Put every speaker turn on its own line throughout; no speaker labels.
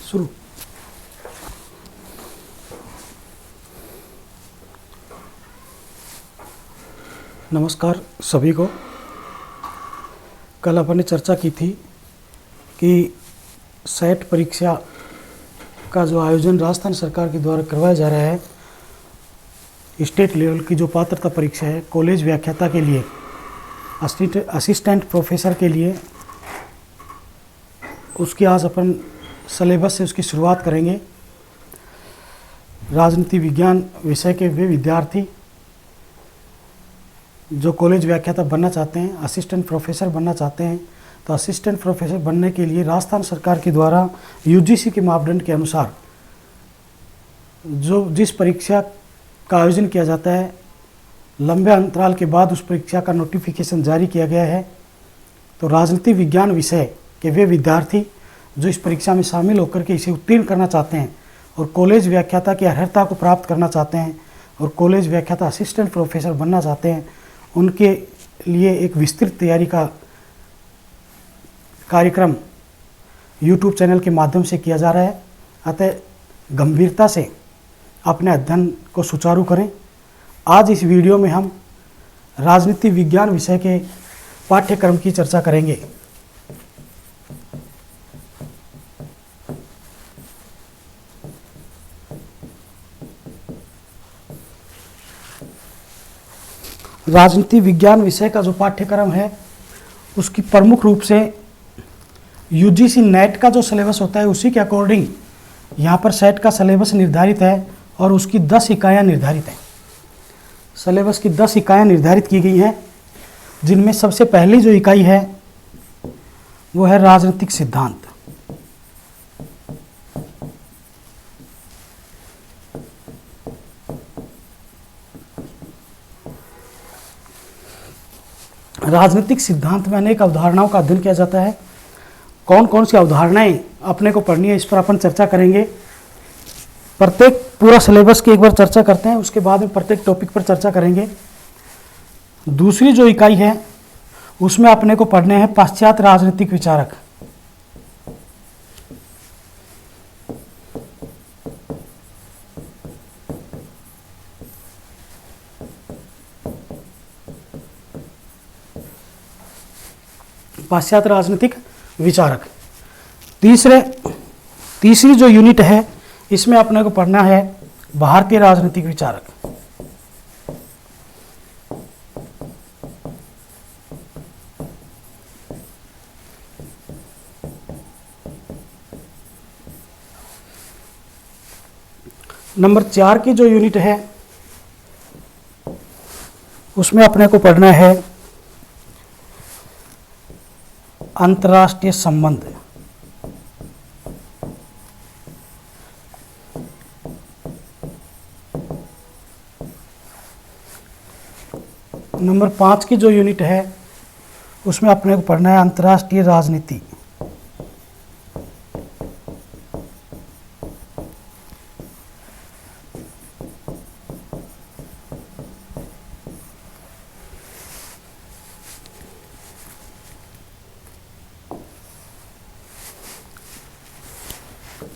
शुरू। नमस्कार सभी को। कल अपन ने चर्चा की थी कि सेट परीक्षा का जो आयोजन राजस्थान सरकार के द्वारा करवाया जा रहा है, स्टेट लेवल की जो पात्रता परीक्षा है कॉलेज व्याख्याता के लिए, असिस्टेंट प्रोफेसर के लिए, उसकी आज अपन सिलेबस से उसकी शुरुआत करेंगे। राजनीति विज्ञान विषय के वे विद्यार्थी जो कॉलेज व्याख्याता बनना चाहते हैं, असिस्टेंट प्रोफेसर बनना चाहते हैं, तो असिस्टेंट प्रोफेसर बनने के लिए राजस्थान सरकार के द्वारा यूजीसी के मापदंड के अनुसार जिस परीक्षा का आयोजन किया जाता है, लंबे अंतराल के बाद उस परीक्षा का नोटिफिकेशन जारी किया गया है। तो राजनीति विज्ञान विषय के वे विद्यार्थी जो इस परीक्षा में शामिल होकर के इसे उत्तीर्ण करना चाहते हैं और कॉलेज व्याख्याता की अर्हता को प्राप्त करना चाहते हैं और कॉलेज व्याख्याता असिस्टेंट प्रोफेसर बनना चाहते हैं, उनके लिए एक विस्तृत तैयारी का कार्यक्रम YouTube चैनल के माध्यम से किया जा रहा है। अतः गंभीरता से अपने अध्ययन को सुचारू करें। आज इस वीडियो में हम राजनीति विज्ञान विषय के पाठ्यक्रम की चर्चा करेंगे। राजनीति विज्ञान विषय का जो पाठ्यक्रम है उसकी प्रमुख रूप से यूजीसी नेट का जो सिलेबस होता है उसी के अकॉर्डिंग यहाँ पर सेट का सिलेबस निर्धारित है और उसकी 10 इकाइयाँ निर्धारित हैं। सिलेबस की 10 इकाइयाँ निर्धारित की गई हैं, जिनमें सबसे पहली जो इकाई है वो है राजनीतिक सिद्धांत। राजनीतिक सिद्धांत में अनेक अवधारणाओं का अध्ययन किया जाता है। कौन कौन सी अवधारणाएं अपने को पढ़नी है, इस पर अपन चर्चा करेंगे। प्रत्येक पूरा सिलेबस की एक बार चर्चा करते हैं, उसके बाद में प्रत्येक टॉपिक पर चर्चा करेंगे। दूसरी जो इकाई है उसमें अपने को पढ़ने हैं पाश्चात्य राजनीतिक विचारक। पाश्चात्य राजनीतिक विचारक। तीसरी जो यूनिट है इसमें अपने को पढ़ना है भारतीय राजनीतिक विचारक। नंबर 4 की जो यूनिट है उसमें अपने को पढ़ना है अंतर्राष्ट्रीय संबंध। नंबर 5 की जो यूनिट है उसमें अपने को पढ़ना है अंतर्राष्ट्रीय राजनीति।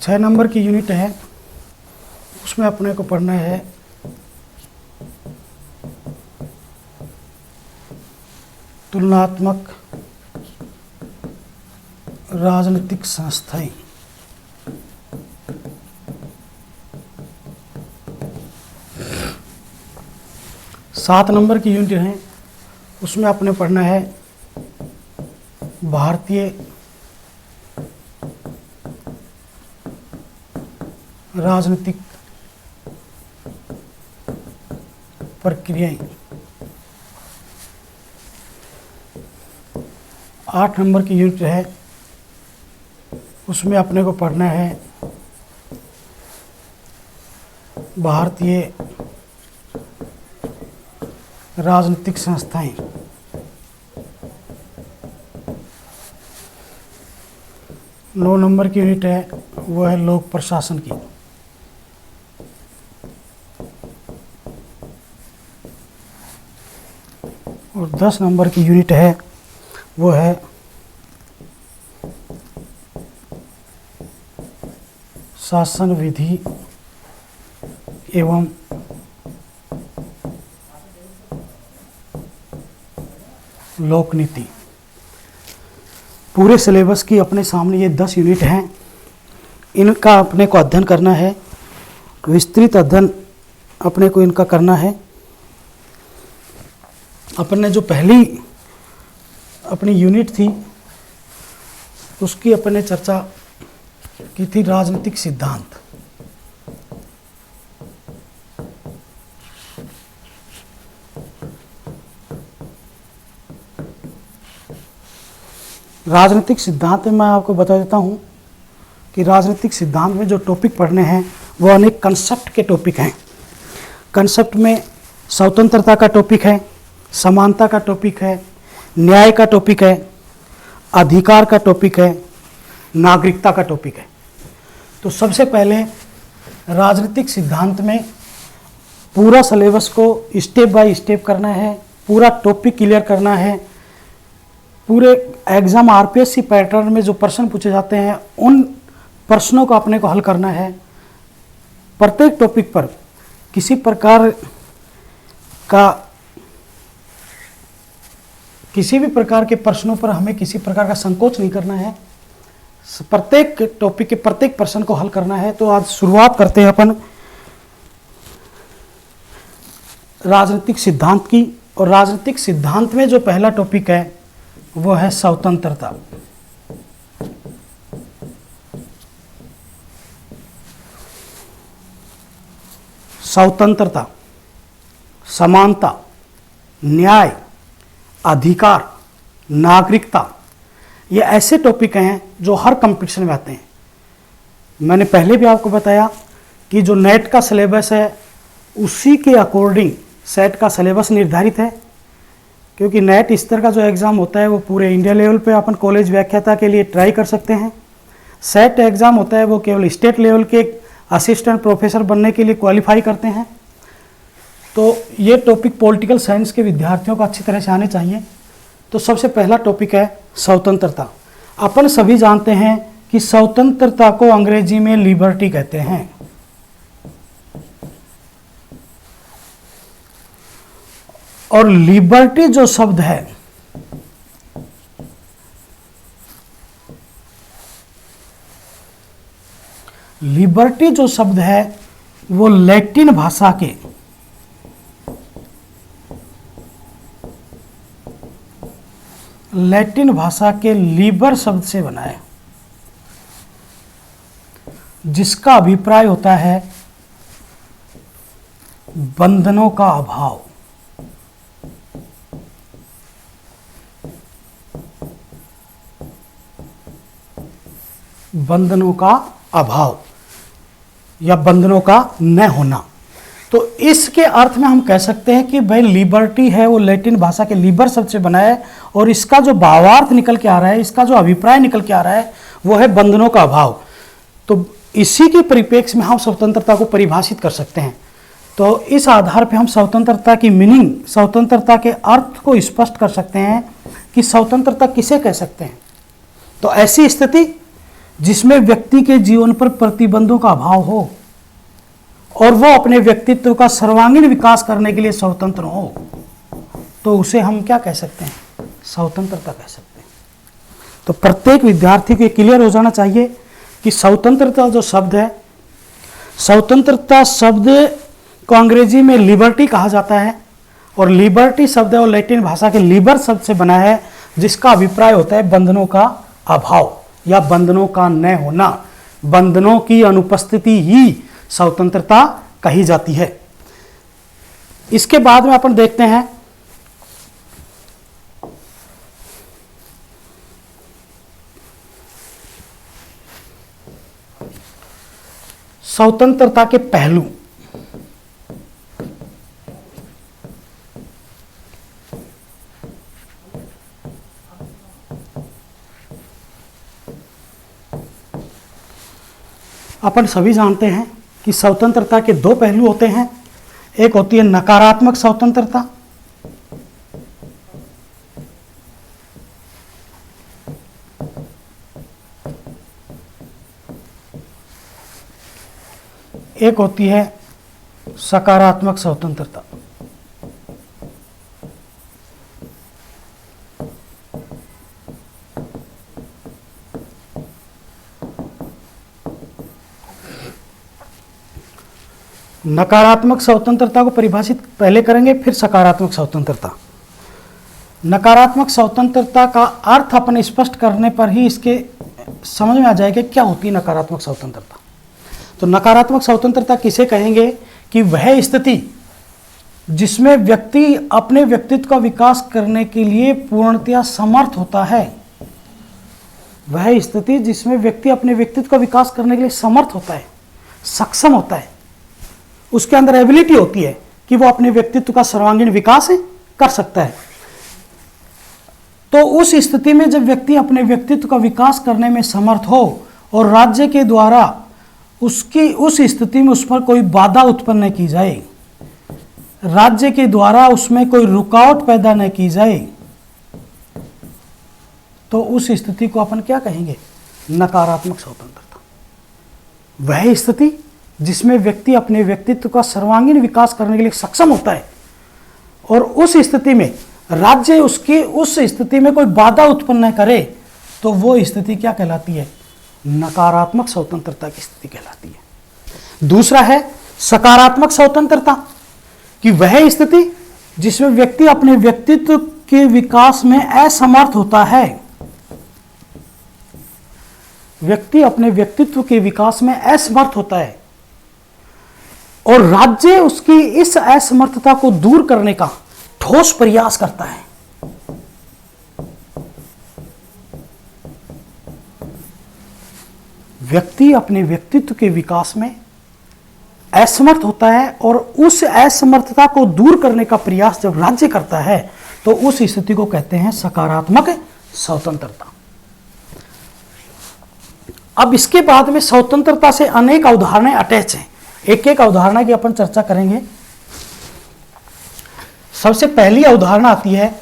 छह नंबर की यूनिट है उसमें अपने को पढ़ना है तुलनात्मक राजनीतिक संस्थाएं। 7 नंबर की यूनिट है उसमें अपने पढ़ना है भारतीय राजनीतिक प्रक्रियाएं। 8 नंबर की यूनिट है उसमें अपने को पढ़ना है भारतीय राजनीतिक संस्थाएं। 9 नंबर की यूनिट है वो है लोक प्रशासन की। और 10 नंबर की यूनिट है वो है शासन विधि एवं लोक नीति। पूरे सिलेबस की अपने सामने ये 10 यूनिट हैं, इनका अपने को अध्ययन करना है, विस्तृत अध्ययन अपने को इनका करना है। अपन ने जो पहली अपनी यूनिट थी उसकी अपन ने चर्चा की थी राजनीतिक सिद्धांत। राजनीतिक सिद्धांत में मैं आपको बता देता हूं कि राजनीतिक सिद्धांत में जो टॉपिक पढ़ने हैं वो अनेक कंसेप्ट के टॉपिक हैं। कंसेप्ट में स्वतंत्रता का टॉपिक है, समानता का टॉपिक है, न्याय का टॉपिक है, अधिकार का टॉपिक है, नागरिकता का टॉपिक है। तो सबसे पहले राजनीतिक सिद्धांत में पूरा सिलेबस को स्टेप बाय स्टेप करना है, पूरा टॉपिक क्लियर करना है। पूरे एग्जाम आरपीएससी पैटर्न में जो प्रश्न पूछे जाते हैं उन प्रश्नों को अपने को हल करना है। प्रत्येक टॉपिक पर किसी प्रकार का किसी भी प्रकार के प्रश्नों पर हमें किसी प्रकार का संकोच नहीं करना है। प्रत्येक टॉपिक के प्रत्येक प्रश्न को हल करना है। तो आज शुरुआत करते हैं अपन राजनीतिक सिद्धांत की। और राजनीतिक सिद्धांत में जो पहला टॉपिक है वो है स्वतंत्रता। स्वतंत्रता, समानता, न्याय, अधिकार, नागरिकता, ये ऐसे टॉपिक हैं जो हर कंपटीशन में आते हैं। मैंने पहले भी आपको बताया कि जो नेट का सिलेबस है उसी के अकॉर्डिंग सेट का सिलेबस निर्धारित है, क्योंकि नेट इस तरह का जो एग्ज़ाम होता है वो पूरे इंडिया लेवल पे अपन कॉलेज व्याख्याता के लिए ट्राई कर सकते हैं। सेट एग्ज़ाम होता है वो केवल स्टेट लेवल के असिस्टेंट प्रोफेसर बनने के लिए क्वालिफाई करते हैं। तो ये टॉपिक पॉलिटिकल साइंस के विद्यार्थियों को अच्छी तरह से आने चाहिए। तो सबसे पहला टॉपिक है स्वतंत्रता। अपन सभी जानते हैं कि स्वतंत्रता को अंग्रेजी में लिबर्टी कहते हैं। और लिबर्टी जो शब्द है लिबर्टी जो शब्द है वो लैटिन भाषा के लिबर शब्द से बना है, जिसका अभिप्राय होता है बंधनों का अभाव। बंधनों का अभाव या बंधनों का न होना। तो इसके अर्थ में हम कह सकते हैं कि भाई लिबर्टी है वो लैटिन भाषा के लिबर शब्द से बना है, और इसका जो भावार्थ निकल के आ रहा है, इसका जो अभिप्राय निकल के आ रहा है वो है बंधनों का अभाव। तो इसी के परिप्रेक्ष्य में हम स्वतंत्रता को परिभाषित कर सकते हैं। तो इस आधार पर हम स्वतंत्रता की मीनिंग, स्वतंत्रता के अर्थ को स्पष्ट कर सकते हैं कि स्वतंत्रता किसे कह सकते हैं। तो ऐसी स्थिति जिसमें व्यक्ति के जीवन पर प्रतिबंधों का अभाव हो और वो अपने व्यक्तित्व का सर्वांगीण विकास करने के लिए स्वतंत्र हो, तो उसे हम क्या कह सकते हैं? स्वतंत्रता कह सकते हैं। तो प्रत्येक विद्यार्थी को क्लियर हो जाना चाहिए कि स्वतंत्रता जो शब्द है, स्वतंत्रता शब्द को अंग्रेजी में लिबर्टी कहा जाता है, और लिबर्टी शब्द है वो लैटिन भाषा के लिबर शब्द से बना है, जिसका अभिप्राय होता है बंधनों का अभाव या बंधनों का न होना। बंधनों की अनुपस्थिति ही स्वतंत्रता कही जाती है। इसके बाद में अपन देखते हैं स्वतंत्रता के पहलू। अपन सभी जानते हैं कि स्वतंत्रता के दो पहलू होते हैं। एक होती है नकारात्मक स्वतंत्रता, एक होती है सकारात्मक स्वतंत्रता। नकारात्मक स्वतंत्रता को परिभाषित पहले करेंगे, फिर सकारात्मक स्वतंत्रता। नकारात्मक स्वतंत्रता का अर्थ अपन स्पष्ट करने पर ही इसके समझ में आ जाएगा क्या होती है नकारात्मक स्वतंत्रता। तो नकारात्मक स्वतंत्रता किसे कहेंगे कि वह स्थिति जिसमें व्यक्ति अपने व्यक्तित्व का विकास करने के लिए पूर्णतया समर्थ होता है। वह स्थिति जिसमें व्यक्ति अपने व्यक्तित्व का विकास करने के लिए समर्थ होता है, सक्षम होता है, उसके अंदर एबिलिटी होती है कि वो अपने व्यक्तित्व का सर्वांगीण विकास कर सकता है। तो उस स्थिति में जब व्यक्ति अपने व्यक्तित्व का विकास करने में समर्थ हो और राज्य के द्वारा उसकी उस स्थिति में उस पर कोई बाधा उत्पन्न न की जाए, राज्य के द्वारा उसमें कोई रुकावट पैदा न की जाए, तो उस स्थिति को अपन क्या कहेंगे? नकारात्मक स्वतंत्रता। वह स्थिति जिसमें व्यक्ति अपने व्यक्तित्व का सर्वांगीण विकास करने के लिए सक्षम होता है और उस स्थिति में राज्य उसकी उस स्थिति में कोई बाधा उत्पन्न न करे, तो वो स्थिति क्या कहलाती है? नकारात्मक स्वतंत्रता की स्थिति कहलाती है। दूसरा है सकारात्मक स्वतंत्रता, कि वह स्थिति जिसमें व्यक्ति अपने व्यक्तित्व के विकास में असमर्थ होता है। व्यक्ति अपने व्यक्तित्व के विकास में असमर्थ होता है और राज्य उसकी इस असमर्थता को दूर करने का ठोस प्रयास करता है। व्यक्ति अपने व्यक्तित्व के विकास में असमर्थ होता है और उस असमर्थता को दूर करने का प्रयास जब राज्य करता है, तो उस स्थिति को कहते हैं सकारात्मक स्वतंत्रता। अब इसके बाद में स्वतंत्रता से अनेक उदाहरणें अटैच हैं। एक एक उदाहरण की अपन चर्चा करेंगे। सबसे पहली उदाहरण आती है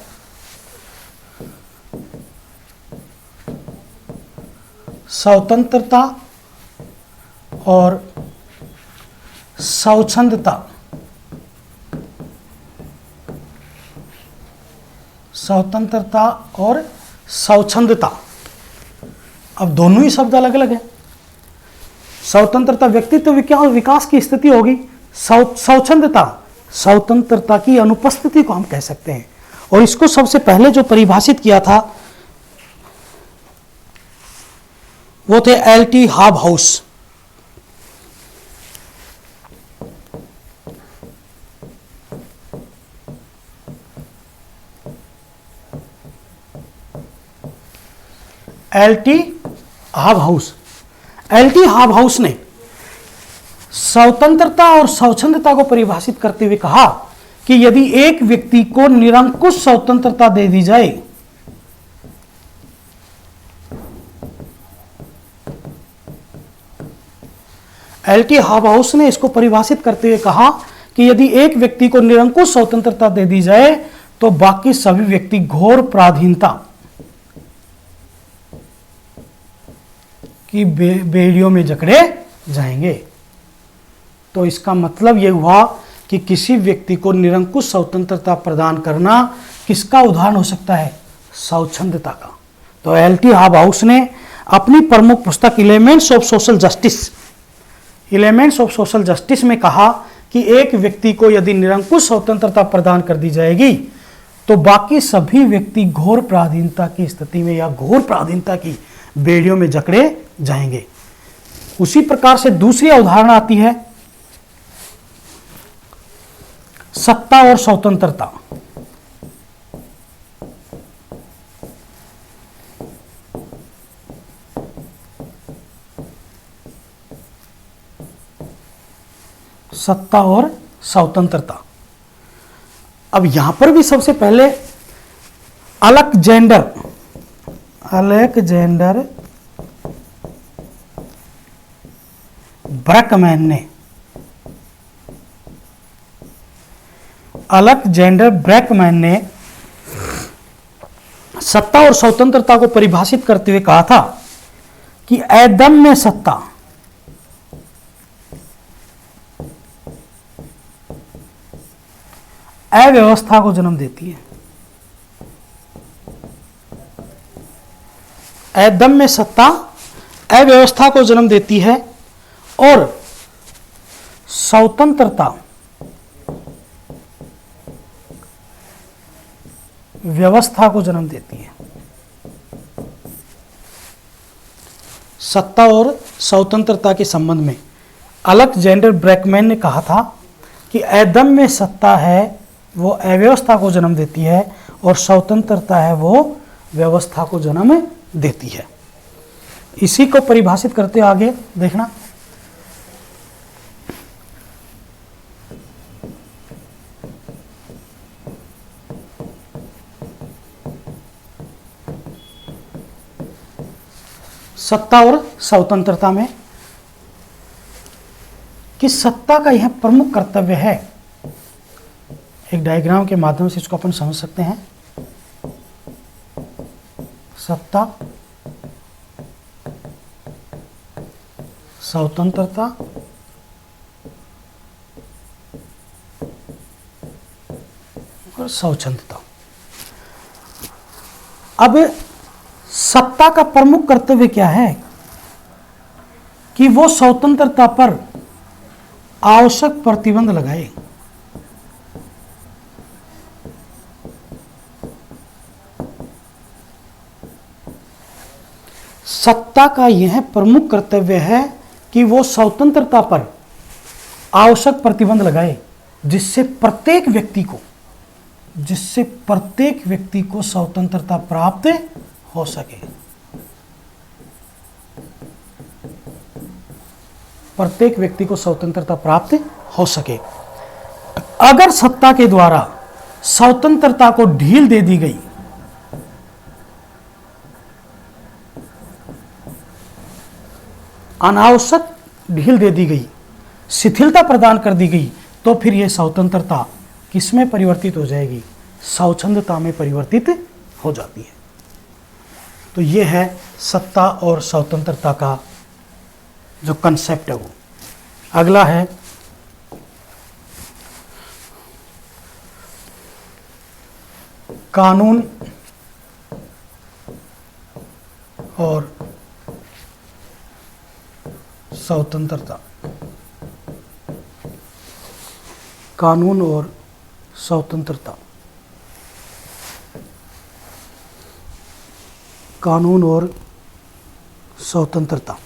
स्वतंत्रता और स्वच्छंदता। स्वतंत्रता और स्वच्छंदता, अब दोनों ही शब्द अलग अलग है। स्वतंत्रता व्यक्तित्व विकास की स्थिति होगी, स्वच्छंदता स्वतंत्रता की अनुपस्थिति को हम कह सकते हैं। और इसको सबसे पहले जो परिभाषित किया था वो थे LT. Hobhouse. LT. Hobhouse. LT. Hobhouse ने स्वतंत्रता और स्वच्छंदता को परिभाषित करते हुए कहा कि यदि एक व्यक्ति को निरंकुश स्वतंत्रता दे दी जाए, एल.टी. हॉबहाउस ने इसको परिभाषित करते हुए कहा कि यदि एक व्यक्ति को निरंकुश स्वतंत्रता दे दी जाए तो बाकी सभी व्यक्ति घोर पराधीनता की बेड़ियों में जकड़े जाएंगे। तो इसका मतलब यह हुआ कि किसी व्यक्ति को निरंकुश स्वतंत्रता प्रदान करना किसका उदाहरण हो सकता है? स्वच्छंदता का। तो एल.टी. हॉबहाउस ने अपनी प्रमुख पुस्तक एलिमेंट्स ऑफ सोशल जस्टिस में कहा कि एक व्यक्ति को यदि निरंकुश स्वतंत्रता प्रदान कर दी जाएगी तो बाकी सभी व्यक्ति घोर पराधीनता की स्थिति में या घोर पराधीनता की बेड़ियों में जकड़े जाएंगे। उसी प्रकार से दूसरी उदाहरण आती है सत्ता और स्वतंत्रता। सत्ता और स्वतंत्रता। अब यहां पर भी सबसे पहले अलेक्जेंडर ब्रैकमैन ने सत्ता और स्वतंत्रता को परिभाषित करते हुए कहा था कि अदम्य सत्ता अव्यवस्था को जन्म देती है। अदम्य सत्ता अव्यवस्था को जन्म देती है और स्वतंत्रता व्यवस्था को जन्म देती है। सत्ता और स्वतंत्रता के संबंध में अलेक्जेंडर ब्रैकमैन ने कहा था कि अदम्य सत्ता है वो अव्यवस्था को जन्म देती है और स्वतंत्रता है वो व्यवस्था को जन्म देती है। इसी को परिभाषित करते आगे देखना, सत्ता और स्वतंत्रता में कि सत्ता का यह प्रमुख कर्तव्य है। एक डायग्राम के माध्यम से इसको अपन समझ सकते हैं। सत्ता, स्वतंत्रता और स्वच्छंदता। अब सत्ता का प्रमुख कर्तव्य क्या है कि वो स्वतंत्रता पर आवश्यक प्रतिबंध लगाए। सत्ता का यह प्रमुख कर्तव्य है कि वो स्वतंत्रता पर आवश्यक प्रतिबंध लगाए जिससे प्रत्येक व्यक्ति को स्वतंत्रता प्राप्त हो सके। प्रत्येक व्यक्ति को स्वतंत्रता प्राप्त हो सके। अगर सत्ता के द्वारा स्वतंत्रता को ढील दे दी गई, अनावश्यक ढील दे दी गई, शिथिलता प्रदान कर दी गई, तो फिर यह स्वतंत्रता किसमें परिवर्तित हो जाएगी? स्वच्छंदता में परिवर्तित हो जाती है। तो यह है सत्ता और स्वतंत्रता का जो कंसेप्ट है वो। अगला है कानून और स्वतंत्रता। कानून और स्वतंत्रता। कानून और स्वतंत्रता।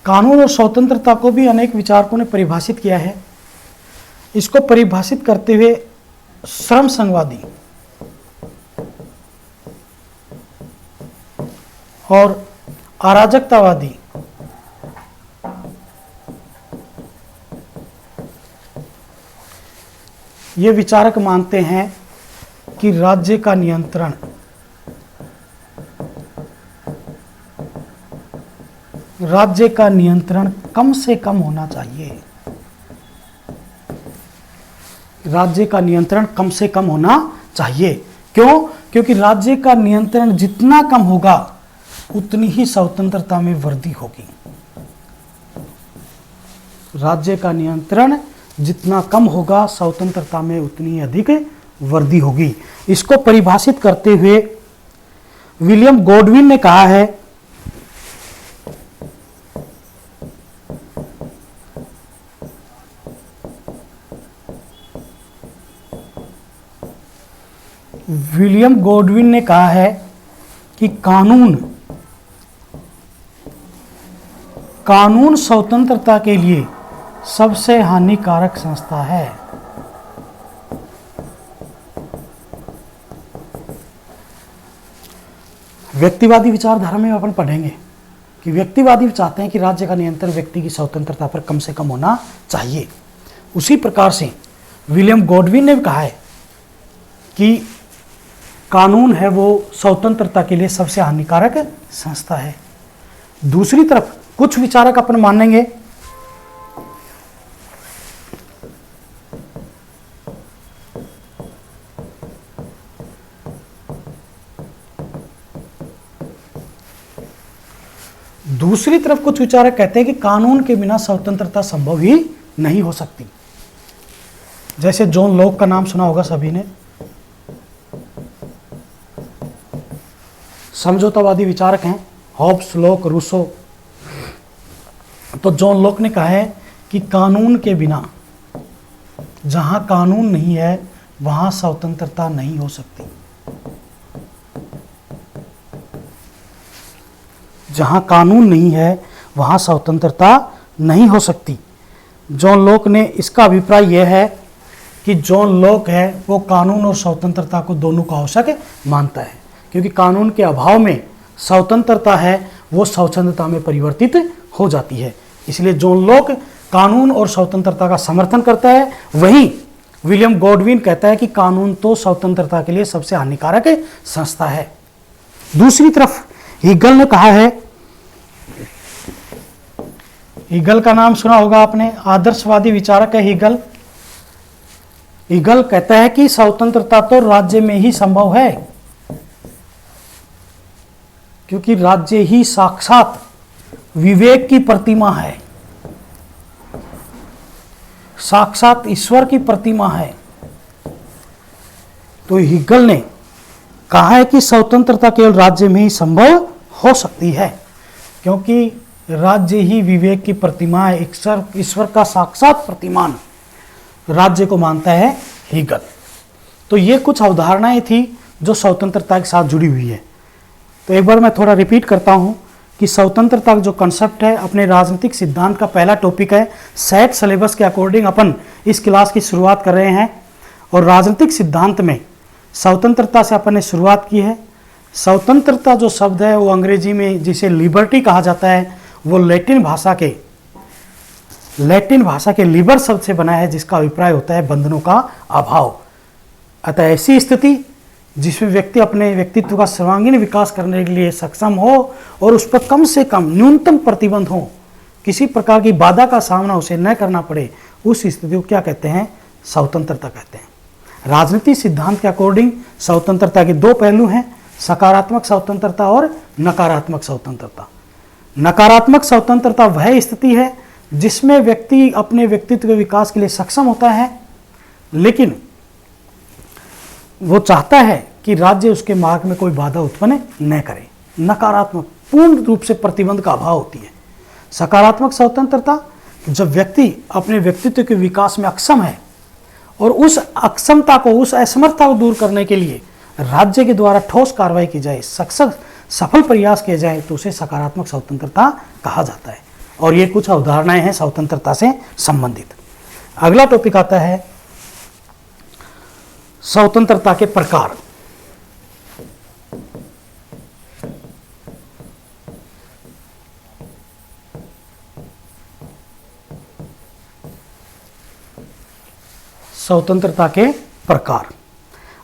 कानून और स्वतंत्रता को भी अनेक विचारकों ने परिभाषित किया है। इसको परिभाषित करते हुए श्रम संघवादी और अराजकतावादी ये विचारक मानते हैं कि राज्य का नियंत्रण कम से कम होना चाहिए। राज्य का नियंत्रण कम से कम होना चाहिए। क्यों? क्योंकि राज्य का नियंत्रण जितना कम होगा उतनी ही स्वतंत्रता में वृद्धि होगी। राज्य का नियंत्रण जितना कम होगा स्वतंत्रता में उतनी अधिक वृद्धि होगी। इसको परिभाषित करते हुए विलियम गॉडविन ने कहा है कि कानून स्वतंत्रता के लिए सबसे हानिकारक संस्था है। व्यक्तिवादी विचारधारा में अपन पढ़ेंगे कि व्यक्तिवादी चाहते हैं कि राज्य का नियंत्रण व्यक्ति की स्वतंत्रता पर कम से कम होना चाहिए। उसी प्रकार से विलियम गॉडविन ने कहा है कि कानून है वो स्वतंत्रता के लिए सबसे हानिकारक संस्था है। दूसरी तरफ कुछ विचारक अपन मानेंगे दूसरी तरफ कुछ विचारक कहते हैं कि कानून के बिना स्वतंत्रता संभव ही नहीं हो सकती। जैसे जॉन लॉक का नाम सुना होगा सभी ने, समझौतावादी विचारक हैं, हॉब्स, लॉक, रूसो। तो जॉन लॉक ने कहा है कि कानून के बिना, जहां कानून नहीं है वहां स्वतंत्रता नहीं हो सकती। जहां कानून नहीं है वहां स्वतंत्रता नहीं हो सकती। जॉन लॉक ने, इसका अभिप्राय यह है कि जॉन लॉक है वो कानून और स्वतंत्रता को दोनों को आवश्यक मानता है, क्योंकि कानून के अभाव में स्वतंत्रता है वो स्वच्छंदता में परिवर्तित हो जाती है। इसलिए जॉन लॉक कानून और स्वतंत्रता का समर्थन करता है। वहीं विलियम गॉडविन कहता है कि कानून तो स्वतंत्रता के लिए सबसे हानिकारक संस्था है। दूसरी तरफ हीगल ने कहा है, हीगल का नाम सुना होगा आपने, आदर्शवादी विचारक है हीगल। हीगल कहता है कि स्वतंत्रता तो राज्य में ही संभव है, क्योंकि राज्य ही साक्षात विवेक की प्रतिमा है, साक्षात ईश्वर की प्रतिमा है। तो हीगल ने कहा है कि स्वतंत्रता केवल राज्य में ही संभव हो सकती है, क्योंकि राज्य ही विवेक की प्रतिमा है, ईश्वर का साक्षात प्रतिमान राज्य को मानता है हीगल। तो ये कुछ अवधारणाएं थी जो स्वतंत्रता के साथ जुड़ी हुई है। तो एक बार मैं थोड़ा रिपीट करता हूं कि स्वतंत्रता का जो कंसेप्ट है अपने राजनीतिक सिद्धांत का पहला टॉपिक है। सेट सिलेबस के अकॉर्डिंग अपन इस क्लास की शुरुआत कर रहे हैं और राजनीतिक सिद्धांत में स्वतंत्रता से अपन ने शुरुआत की है। स्वतंत्रता जो शब्द है वो अंग्रेजी में जिसे लिबर्टी कहा जाता है, वो लैटिन भाषा के लिबर शब्द से बना है, जिसका अभिप्राय होता है बंधनों का अभाव। अतः ऐसी स्थिति जिसमें व्यक्ति अपने व्यक्तित्व का सर्वांगीण विकास करने के लिए सक्षम हो और उस पर कम से कम न्यूनतम प्रतिबंध हो, किसी प्रकार की बाधा का सामना उसे न करना पड़े, उस स्थिति को क्या कहते हैं? स्वतंत्रता कहते हैं। राजनीतिक सिद्धांत के अकॉर्डिंग स्वतंत्रता के दो पहलू हैं, सकारात्मक स्वतंत्रता और नकारात्मक स्वतंत्रता। नकारात्मक स्वतंत्रता वह स्थिति है जिसमें व्यक्ति अपने व्यक्तित्व के विकास के लिए सक्षम होता है, लेकिन वो चाहता है कि राज्य उसके मार्ग में कोई बाधा उत्पन्न न करे। नकारात्मक पूर्ण रूप से प्रतिबंध का अभाव होती है। सकारात्मक स्वतंत्रता जब व्यक्ति अपने व्यक्तित्व के विकास में अक्षम है और उस अक्षमता को, उस असमर्थता को दूर करने के लिए राज्य के द्वारा ठोस कार्रवाई की जाए, सफल प्रयास किए जाए, तो उसे सकारात्मक स्वतंत्रता कहा जाता है। और ये कुछ अवधारणाएं हैं स्वतंत्रता से संबंधित। अगला टॉपिक आता है स्वतंत्रता के प्रकार। स्वतंत्रता के प्रकार।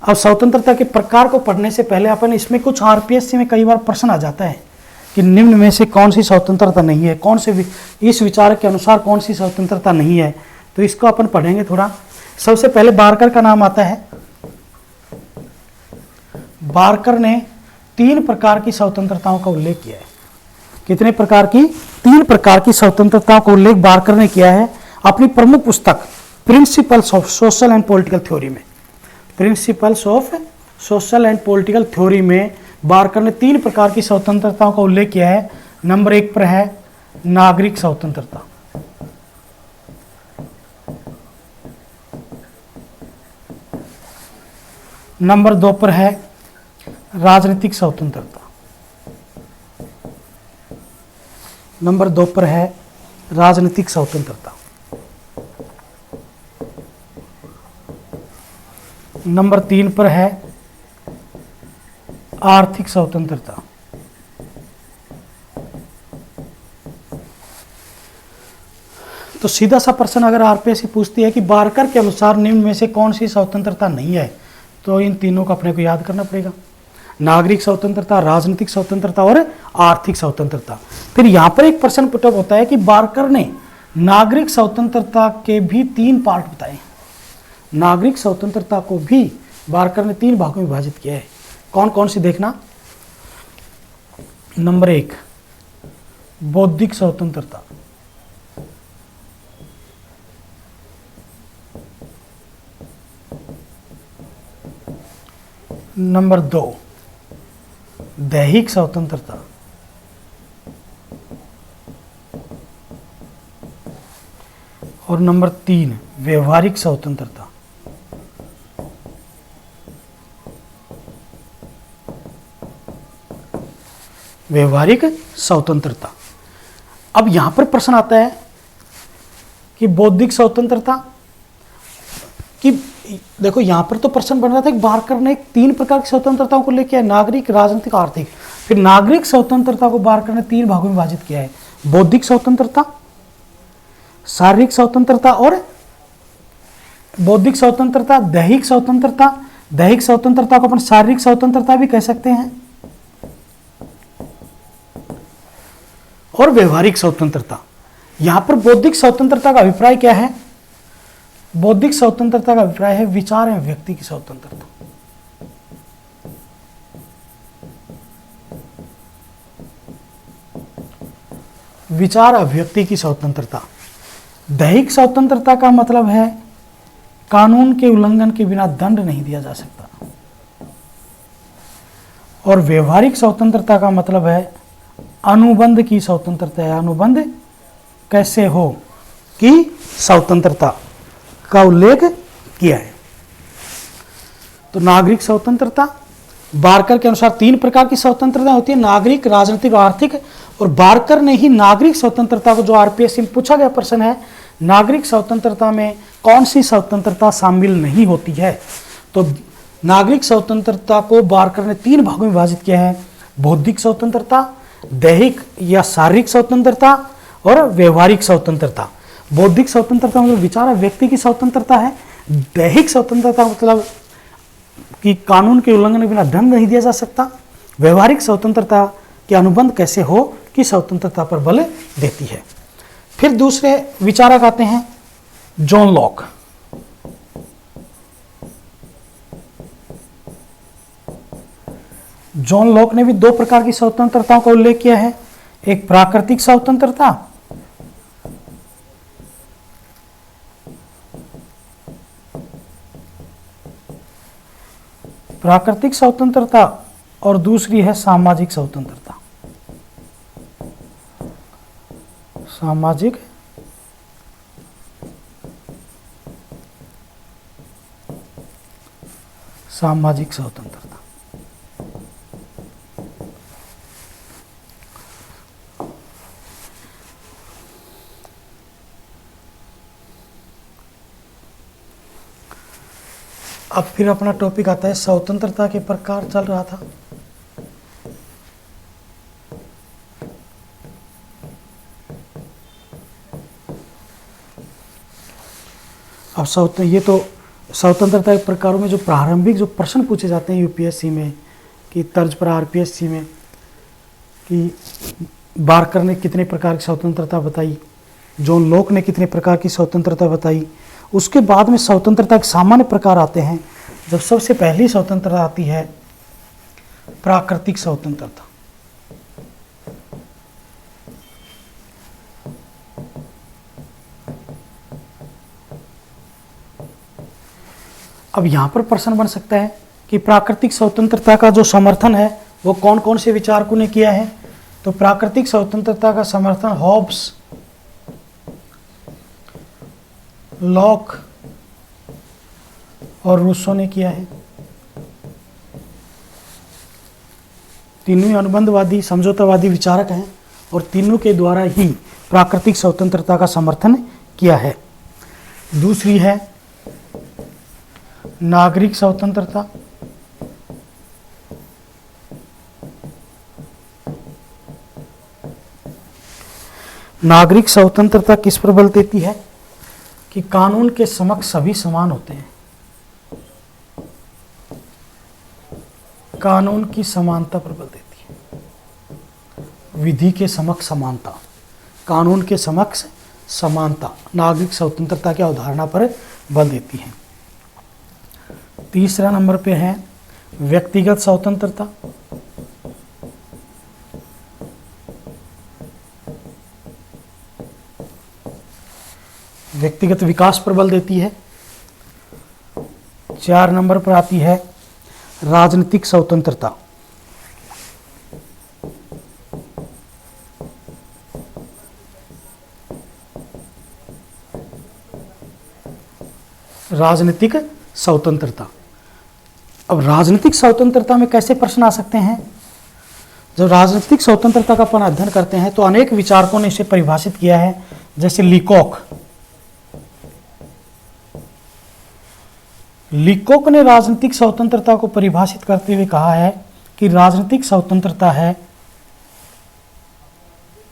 अब स्वतंत्रता के प्रकार को पढ़ने से पहले अपन इसमें कुछ आरपीएससी में कई बार प्रश्न आ जाता है कि निम्न में से कौन सी स्वतंत्रता नहीं है, कौन से इस विचार के अनुसार कौन सी स्वतंत्रता नहीं है। तो इसको अपन पढ़ेंगे थोड़ा। सबसे पहले बारकर का नाम आता है। बारकर ने 3 प्रकार की स्वतंत्रताओं का उल्लेख किया है। कितने प्रकार की? 3 प्रकार की स्वतंत्रताओं का उल्लेख बारकर ने किया है अपनी प्रमुख पुस्तक principles of social and political theory में। Principles of social and political theory में बारकर ने 3 प्रकार की स्वतंत्रताओं का उल्लेख किया है। नंबर 1 पर है नागरिक स्वतंत्रता, नंबर 2 पर है राजनीतिक स्वतंत्रता, नंबर 2 पर है राजनीतिक स्वतंत्रता, नंबर 3 पर है आर्थिक स्वतंत्रता। तो सीधा सा प्रश्न अगर आरपीएससी पूछती है कि बारकर के अनुसार निम्न में से कौन सी स्वतंत्रता नहीं है, तो इन तीनों को अपने को याद करना पड़ेगा। नागरिक स्वतंत्रता, राजनीतिक स्वतंत्रता और आर्थिक स्वतंत्रता। फिर यहां पर एक प्रश्न पुटअप होता है कि बारकर ने नागरिक स्वतंत्रता के भी 3 पार्ट बताए। नागरिक स्वतंत्रता को भी बारकर ने 3 भागों में विभाजित किया है। कौन कौन सी देखना? नंबर 1 बौद्धिक स्वतंत्रता। नंबर 2 दैहिक स्वतंत्रता। और नंबर 3 व्यवहारिक स्वतंत्रता। व्यवहारिक स्वतंत्रता। अब यहां पर प्रश्न आता है कि बौद्धिक स्वतंत्रता कि देखो यहां पर तो प्रश्न बन रहा था कि बारकर ने 3 प्रकार की स्वतंत्रताओं को लेकर नागरिक, राजनीतिक, आर्थिक। फिर नागरिक स्वतंत्रता को बारकर ने 3 भागों में विभाजित किया है, बौद्धिक स्वतंत्रता, शारीरिक स्वतंत्रता और बौद्धिक स्वतंत्रता, दैहिक स्वतंत्रता। दैहिक स्वतंत्रता को अपन शारीरिक स्वतंत्रता भी कह सकते हैं, और व्यवहारिक स्वतंत्रता। यहां पर बौद्धिक स्वतंत्रता का अभिप्राय क्या है? बौद्धिक स्वतंत्रता का अभिप्राय है विचार एवं व्यक्ति की स्वतंत्रता। विचार अभिव्यक्ति की स्वतंत्रता। दैहिक स्वतंत्रता का मतलब है कानून के उल्लंघन के बिना दंड नहीं दिया जा सकता, और व्यवहारिक स्वतंत्रता का मतलब है अनुबंध की स्वतंत्रता है। अनुबंध कैसे हो की स्वतंत्रता का उल्लेख किया है। तो नागरिक स्वतंत्रता, बारकर के अनुसार 3 प्रकार की स्वतंत्रता होती है, नागरिक, राजनीतिक और आर्थिक। और बारकर ने ही नागरिक स्वतंत्रता को, जो आरपीएससी में पूछा गया प्रश्न है, नागरिक स्वतंत्रता में कौन सी स्वतंत्रता शामिल नहीं होती है, तो नागरिक स्वतंत्रता को बारकर ने 3 भागों में विभाजित किया है, बौद्धिक स्वतंत्रता, दैहिक या शारीरिक स्वतंत्रता और व्यवहारिक स्वतंत्रता। बौद्धिक स्वतंत्रता मतलब विचार व्यक्ति की स्वतंत्रता है। दैहिक स्वतंत्रता मतलब कि कानून के उल्लंघन के बिना दंड नहीं दिया जा सकता। व्यवहारिक स्वतंत्रता के अनुबंध कैसे हो कि स्वतंत्रता पर बल देती है। फिर दूसरे विचारक आते हैं जॉन लॉक। जॉन लॉक ने भी 2 प्रकार की स्वतंत्रताओं का उल्लेख किया है, एक प्राकृतिक स्वतंत्रता और दूसरी है सामाजिक स्वतंत्रता। सामाजिक स्वतंत्रता। अब फिर अपना टॉपिक आता है स्वतंत्रता के प्रकार। चल रहा था अब ये तो स्वतंत्रता के प्रकारों में जो प्रारंभिक जो प्रश्न पूछे जाते हैं यूपीएससी में कि तर्ज पर आरपीएससी में, कि बारकर ने कितने प्रकार की स्वतंत्रता बताई, जॉन लॉक ने कितने प्रकार की स्वतंत्रता बताई। उसके बाद में स्वतंत्रता के सामान्य प्रकार आते हैं। जब सबसे पहली स्वतंत्रता आती है प्राकृतिक स्वतंत्रता। अब यहां पर प्रश्न बन सकता है कि प्राकृतिक स्वतंत्रता का जो समर्थन है वो कौन कौन से विचारकों ने किया है। तो प्राकृतिक स्वतंत्रता का समर्थन हॉब्स, लॉक और रूसो ने किया है। तीनों ही अनुबंधवादी समझौतावादी विचारक हैं और तीनों के द्वारा ही प्राकृतिक स्वतंत्रता का समर्थन किया है। दूसरी है नागरिक स्वतंत्रता। नागरिक स्वतंत्रता किस पर बल देती है कि कानून के समक्ष सभी समान होते हैं। कानून की समानता पर बल देती है। विधि के समक्ष समानता, कानून के समक्ष समानता नागरिक स्वतंत्रता की अवधारणा पर बल देती है। तीसरा नंबर पे है व्यक्तिगत स्वतंत्रता। व्यक्तिगत विकास पर बल देती है। 4 नंबर पर आती है राजनीतिक स्वतंत्रता। राजनीतिक स्वतंत्रता। अब राजनीतिक स्वतंत्रता में कैसे प्रश्न आ सकते हैं? जब राजनीतिक स्वतंत्रता का अपन अध्ययन करते हैं तो अनेक विचारकों ने इसे परिभाषित किया है, जैसे लीकॉक ने राजनीतिक स्वतंत्रता को परिभाषित करते हुए कहा है कि राजनीतिक स्वतंत्रता है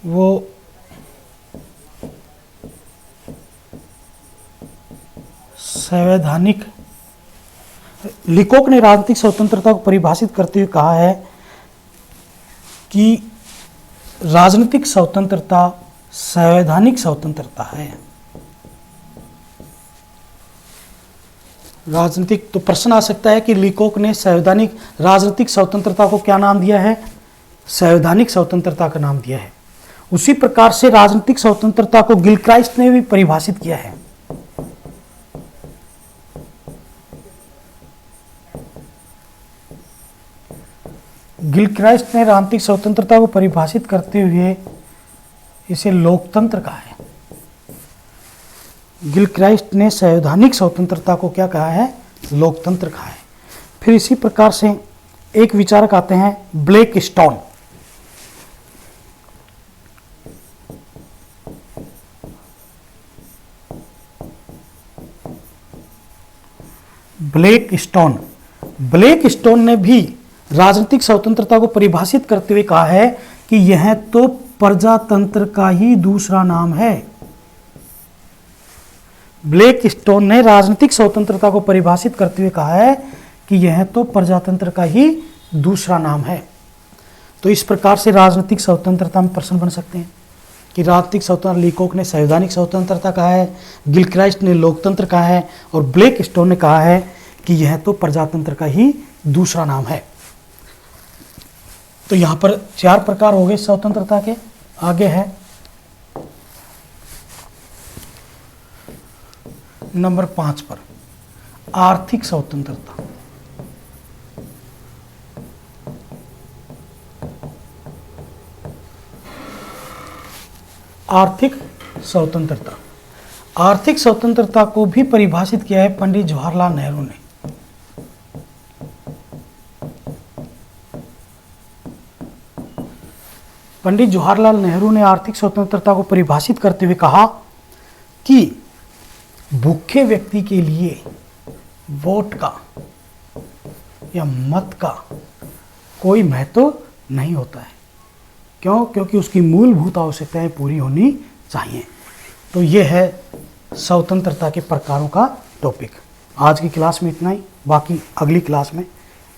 वो संवैधानिक। लीकॉक ने राजनीतिक स्वतंत्रता को परिभाषित करते हुए कहा है कि राजनीतिक स्वतंत्रता संवैधानिक स्वतंत्रता है। राजनीतिक, तो प्रश्न आ सकता है कि लीकॉक ने संवैधानिक राजनीतिक स्वतंत्रता को क्या नाम दिया है? संवैधानिक स्वतंत्रता का नाम दिया है। उसी प्रकार से राजनीतिक स्वतंत्रता को गिलक्राइस्ट ने भी परिभाषित किया है। गिलक्राइस्ट ने राजनीतिक स्वतंत्रता को परिभाषित करते हुए इसे लोकतंत्र कहा है। गिलक्राइस्ट ने संवैधानिक स्वतंत्रता को क्या कहा है? लोकतंत्र कहा है। फिर इसी प्रकार से एक विचारक आते हैं ब्लेक स्टोन। ब्लेक स्टोन ने भी राजनीतिक स्वतंत्रता को परिभाषित करते हुए कहा है कि यह तो प्रजातंत्र का ही दूसरा नाम है। ब्लेक स्टोन ने राजनीतिक स्वतंत्रता को परिभाषित करते हुए कहा है कि यह तो प्रजातंत्र का ही दूसरा नाम है। तो इस प्रकार से राजनीतिक स्वतंत्रता में प्रश्न बन सकते हैं कि राजनीतिक स्वतंत्रता लीकॉक ने संवैधानिक स्वतंत्रता कहा है, गिलक्राइस्ट ने लोकतंत्र कहा है और ब्लेक स्टोन ने कहा है कि यह तो प्रजातंत्र का ही दूसरा नाम है। तो यहां पर 4 प्रकार हो गए स्वतंत्रता के। आगे है नंबर 5 पर आर्थिक स्वतंत्रता। आर्थिक स्वतंत्रता को भी परिभाषित किया है पंडित जवाहरलाल नेहरू ने। पंडित जवाहरलाल नेहरू ने आर्थिक स्वतंत्रता को परिभाषित करते हुए कहा कि भूखे व्यक्ति के लिए वोट का या मत का कोई महत्व नहीं होता है। क्यों? क्योंकि उसकी मूलभूत आवश्यकताएं पूरी होनी चाहिए। तो ये है स्वतंत्रता के प्रकारों का टॉपिक। आज की क्लास में इतना ही, बाकी अगली क्लास में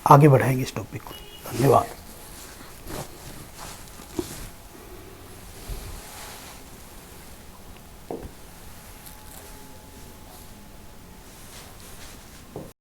आगे बढ़ाएंगे इस टॉपिक को। धन्यवाद।